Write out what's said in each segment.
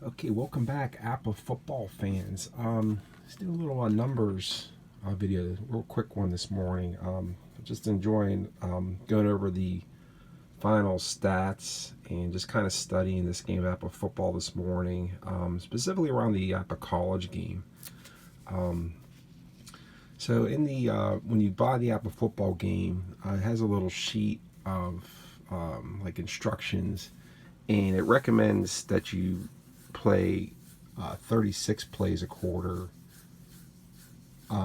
Okay, welcome back, APBA football fans. Let's do a little numbers video, real quick one this morning. Just enjoying going over the final stats and just kind of studying this game of APBA football this morning, specifically around the APBA College game. So in the when you buy the APBA football game, it has a little sheet of like instructions, and it recommends that you play 36 plays a quarter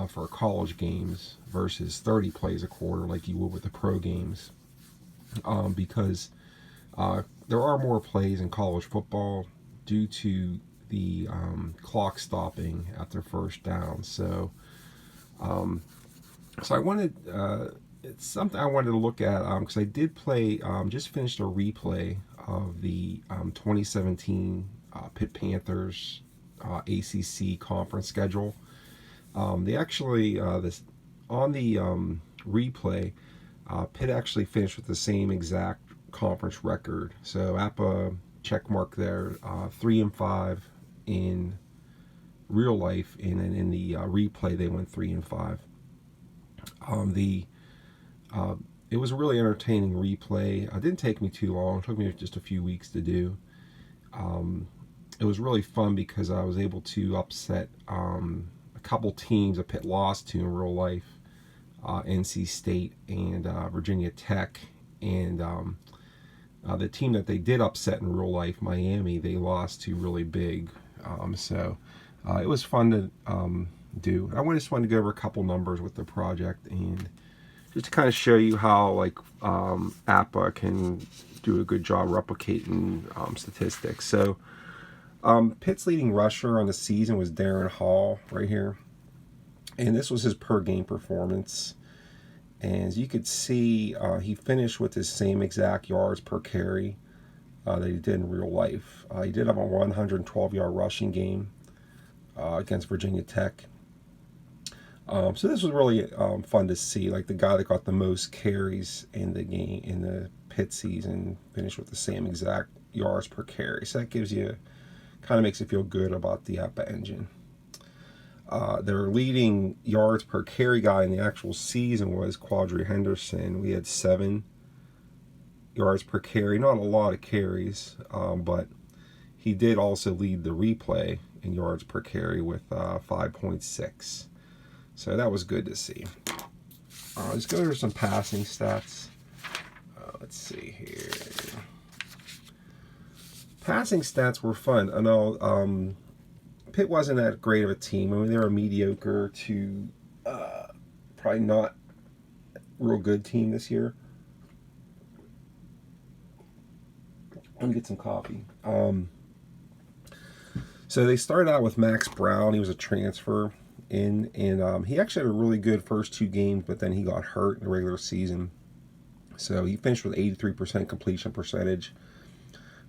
for college games versus 30 plays a quarter like you would with the pro games, because there are more plays in college football due to the clock stopping after first down. So I wanted it's something I wanted to look at because I did play, just finished a replay of the 2017 Pitt Panthers ACC conference schedule. They actually this on the replay, Pitt actually finished with the same exact conference record. So APBA check mark there, 3-5 in real life, and then in the replay they went 3-5. It was a really entertaining replay. It didn't take me too long. It took me just a few weeks to do. It was really fun because I was able to upset a couple teams that Pitt lost to in real life, NC State and Virginia Tech, and the team that they did upset in real life, Miami, they lost to really big. So it was fun to do. I just wanted to go over a couple numbers with the project and just to kind of show you how APBA can do a good job replicating statistics. So Pitt's leading rusher on the season was Darren Hall right here, and this was his per game performance. And as you could see, he finished with his same exact yards per carry that he did in real life. He did have a 112-yard rushing game against Virginia Tech. So this was really fun to see. Like, the guy that got the most carries in the game in the Pitt season finished with the same exact yards per carry. So that gives you, kind of makes you feel good about the APBA engine. Their leading yards per carry guy in the actual season was Quadri Henderson. We had 7 yards per carry. Not a lot of carries, but he did also lead the replay in yards per carry with 5.6. So that was good to see. Let's go over some passing stats. Let's see here. Passing stats were fun. I know Pitt wasn't that great of a team. I mean, they were a mediocre to probably not real good team this year. Let me get some coffee. So they started out with Max Brown. He was a transfer in, and he actually had a really good first 2 games, but then he got hurt in the regular season. So he finished with 83% completion percentage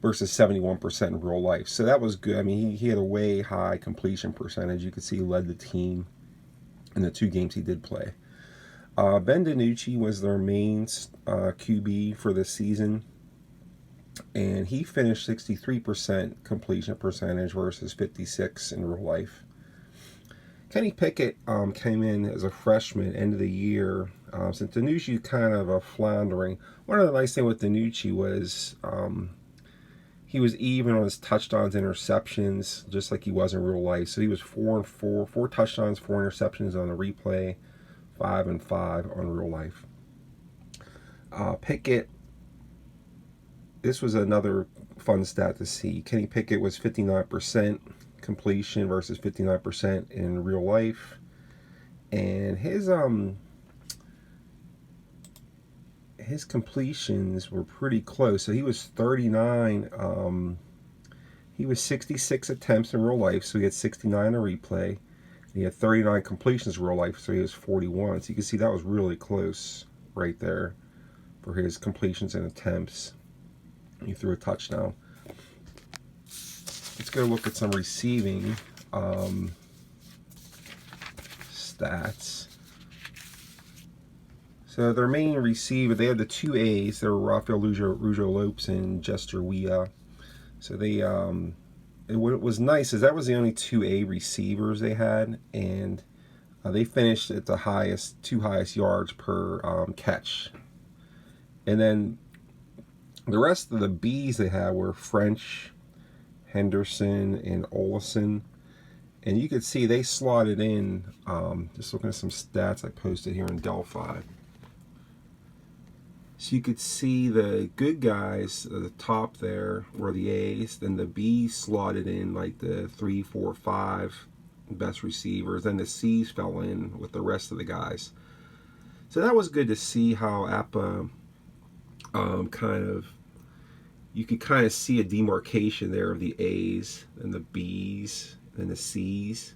versus 71% in real life. So that was good. I mean, he had a way high completion percentage. You could see he led the team in the 2 games he did play. Ben DiNucci was their main QB for this season, and he finished 63% completion percentage versus 56% in real life. Kenny Pickett came in as a freshman end of the year. Since DiNucci kind of a floundering, one of the nice things with DiNucci was he was even on his touchdowns, interceptions, just like he was in real life. So he was 4-4, 4 touchdowns, 4 interceptions on the replay, 5-5 on real life. Pickett, this was another fun stat to see. Kenny Pickett was 59% completion versus 59% in real life, and his completions were pretty close. So he was 39. He was 66 attempts in real life, so he had 69 in replay. And he had 39 completions in real life, so he was 41. So you can see that was really close right there for his completions and attempts. He threw a touchdown. Let's go look at some receiving stats. So their main receiver, they had the 2 A's. They were Rafael Rujo Lopes and Jester Wea. So they what was nice is that was the only 2A receivers they had, and they finished at the two highest yards per catch. And then the rest of the B's they had were French, Henderson, and Olsen. And you could see they slotted in, just looking at some stats I posted here in Delphi. So you could see the good guys at the top there were the A's, then the B's slotted in like the 3, 4, 5 best receivers, then the C's fell in with the rest of the guys. So that was good to see how APBA you could kind of see a demarcation there of the A's and the B's and the C's.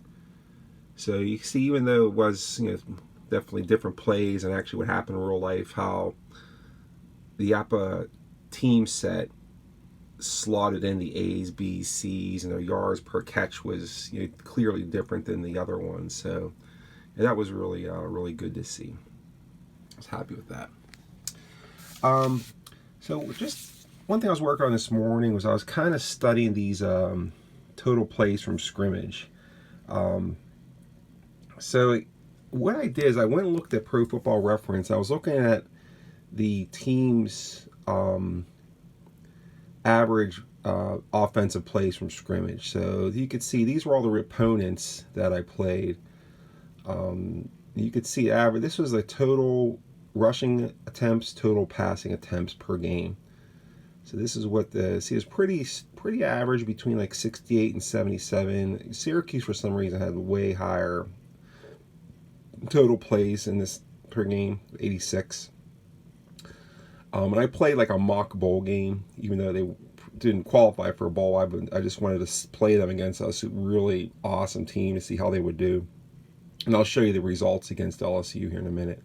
So you see, even though it was definitely different plays and actually what happened in real life, how the APBA team set slotted in the A's, B's, C's, and their yards per catch was clearly different than the other ones. So that was really really good to see. I was happy with that. So just one thing I was working on this morning was I was kind of studying these total plays from scrimmage. So what I did is I went and looked at Pro Football Reference. I was looking at the team's average offensive plays from scrimmage. So you could see these were all the opponents that I played. You could see average. This was the total rushing attempts, total passing attempts per game. So this is what is pretty average, between like 68 and 77. Syracuse for some reason had way higher total plays in this per game, 86. And I played like a mock bowl game, even though they didn't qualify for a bowl. I just wanted to play them against a really awesome team to see how they would do. And I'll show you the results against LSU here in a minute.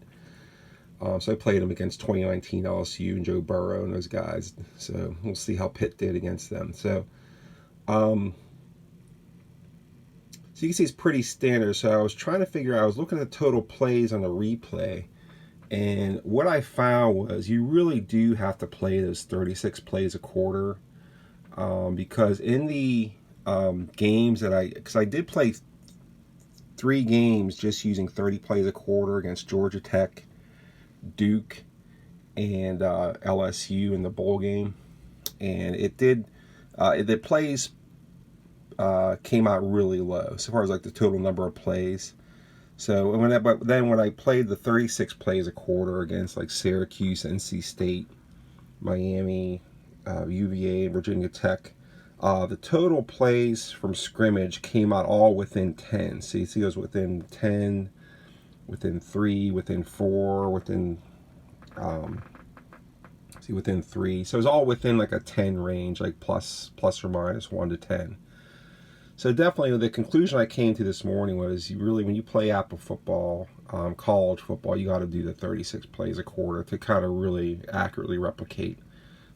So I played them against 2019 LSU and Joe Burrow and those guys. So we'll see how Pitt did against them. So, so you can see it's pretty standard. So I was trying to figure out, I was looking at the total plays on the replay. And what I found was you really do have to play those 36 plays a quarter. Because in the games that because I did play 3 games just using 30 plays a quarter against Georgia Tech, Duke, and LSU in the bowl game, and the plays came out really low so far as like the total number of plays. So when I played the 36 plays a quarter against like Syracuse, NC State, Miami, UVA, and Virginia Tech, the total plays from scrimmage came out all within 10. So you see those within 10, within 3, within 4, within within 3. So it's all within like a 10 range, like plus or minus 1 to 10. So definitely the conclusion I came to this morning was when you play APBA football, college football, you got to do the 36 plays a quarter to kind of really accurately replicate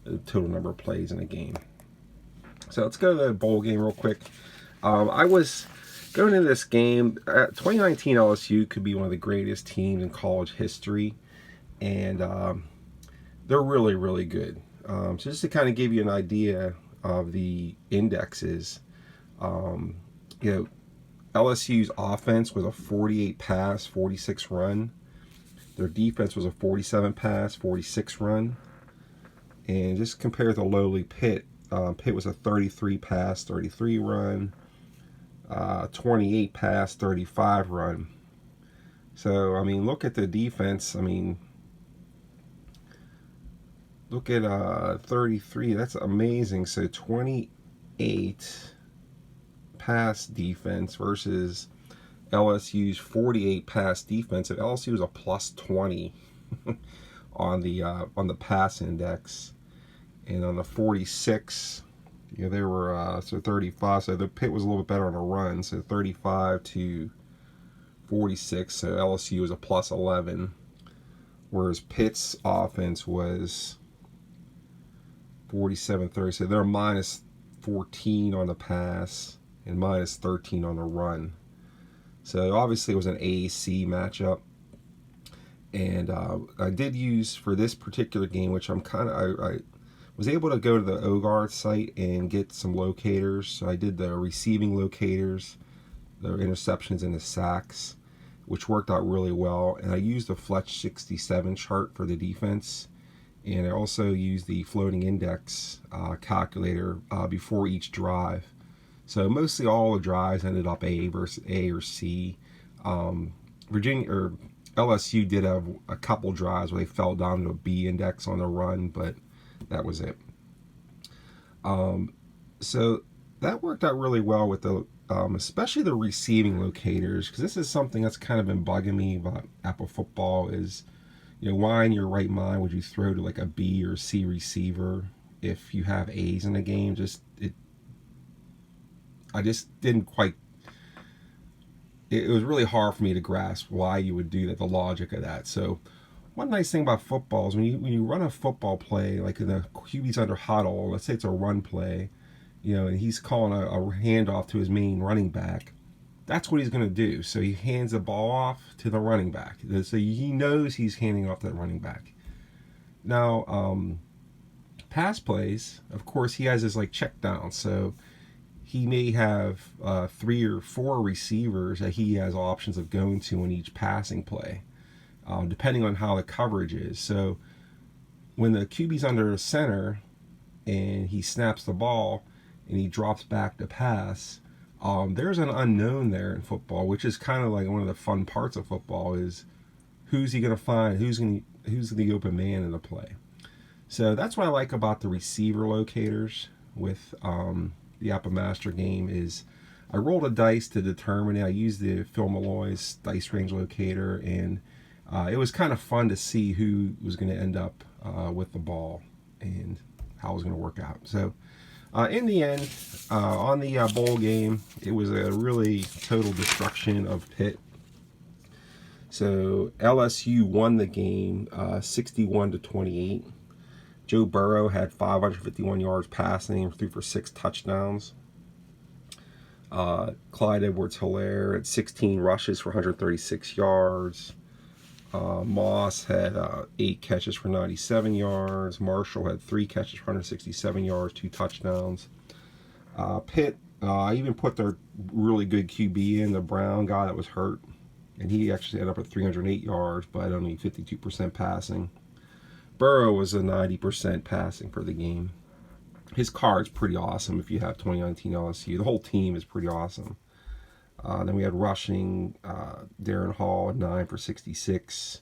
the total number of plays in a game. So let's go to the bowl game real quick. I was going into this game, 2019 LSU could be one of the greatest teams in college history, and they're really, really good. So just to kind of give you an idea of the indexes, LSU's offense was a 48 pass, 46 run. Their defense was a 47 pass, 46 run. And just compare the lowly Pitt. Pitt was a 33 pass, 33 run. 28 pass, 35 run. So, I mean, look at the defense. I mean, look at 33. That's amazing. So, 28 pass defense versus LSU's 48 pass defense. If LSU was a plus 20 on the pass index, and on the 46, they were so 35. So the Pitt was a little bit better on a run. So 35 to 46. So LSU was a plus 11, whereas Pitt's offense was 47-30. So they're minus 14 on the pass and minus 13 on the run. So obviously it was an AAC matchup. And I did use for this particular game, which I'm kind of Was able to go to the OGARD site and get some locators. So I did the receiving locators, the interceptions and the sacks, which worked out really well. And I used the Fletch 67 chart for the defense. And I also used the floating index calculator before each drive. So mostly all the drives ended up A versus A or C. Virginia or LSU did have a couple drives where they fell down to a B index on the run, but that was it. So that worked out really well with the, especially the receiving locators, because this is something that's kind of been bugging me about APBA football is, why in your right mind would you throw to like a B or C receiver if you have A's in the game? I just didn't quite. It was really hard for me to grasp why you would do that, the logic of that. So one nice thing about football is when you run a football play, like in the QB's under huddle, let's say it's a run play, and he's calling a handoff to his main running back, that's what he's going to do. So he hands the ball off to the running back. So he knows he's handing off to that running back. Now, pass plays, of course, he has his like check down. So he may have 3 or 4 receivers that he has options of going to in each passing play, depending on how the coverage is. So when the QB's under center and he snaps the ball and he drops back to pass, there's an unknown there in football, which is kind of like one of the fun parts of football is who's he going to find, who's the open man in the play. So that's what I like about the receiver locators with the APBA Master game is I rolled a dice to determine it. I used the Phil Malloy's dice range locator, and it was kind of fun to see who was going to end up with the ball and how it was going to work out. So in the end, on the bowl game, it was a really total destruction of Pitt. So LSU won the game 61-28. Joe Burrow had 551 yards passing and threw for 6 touchdowns. Clyde Edwards-Helaire had 16 rushes for 136 yards. Moss had 8 catches for 97 yards. Marshall had 3 catches for 167 yards, 2 touchdowns. Pitt even put their really good QB in, the Brown guy that was hurt, and he actually ended up at 308 yards, but only 52% passing. Burrow was a 90% passing for the game. His card's pretty awesome if you have 2019 LSU. The whole team is pretty awesome. Then we had rushing, Darren Hall at 9 for 66.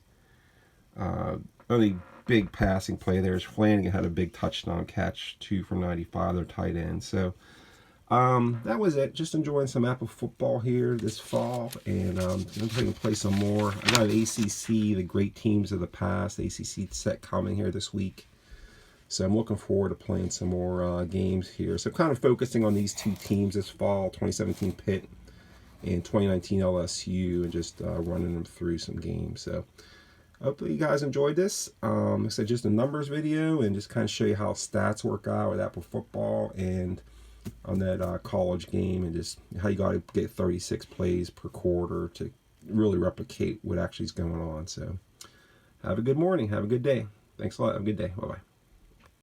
Only big passing play there is Flanagan had a big touchdown catch, 2 for 95, their tight end. So that was it. Just enjoying some APBA football here this fall, and I'm going to play some more. I got ACC, the great teams of the past, ACC set coming here this week. So I'm looking forward to playing some more games here. So kind of focusing on these 2 teams this fall, 2017 Pitt and 2019 LSU, and just running them through some games. So hopefully you guys enjoyed this. Like I said, just a numbers video and just kind of show you how stats work out with APBA football and on that college game, and just how you got to get 36 plays per quarter to really replicate what actually is going on. So have a good morning. Have a good day. Thanks a lot. Have a good day. Bye-bye.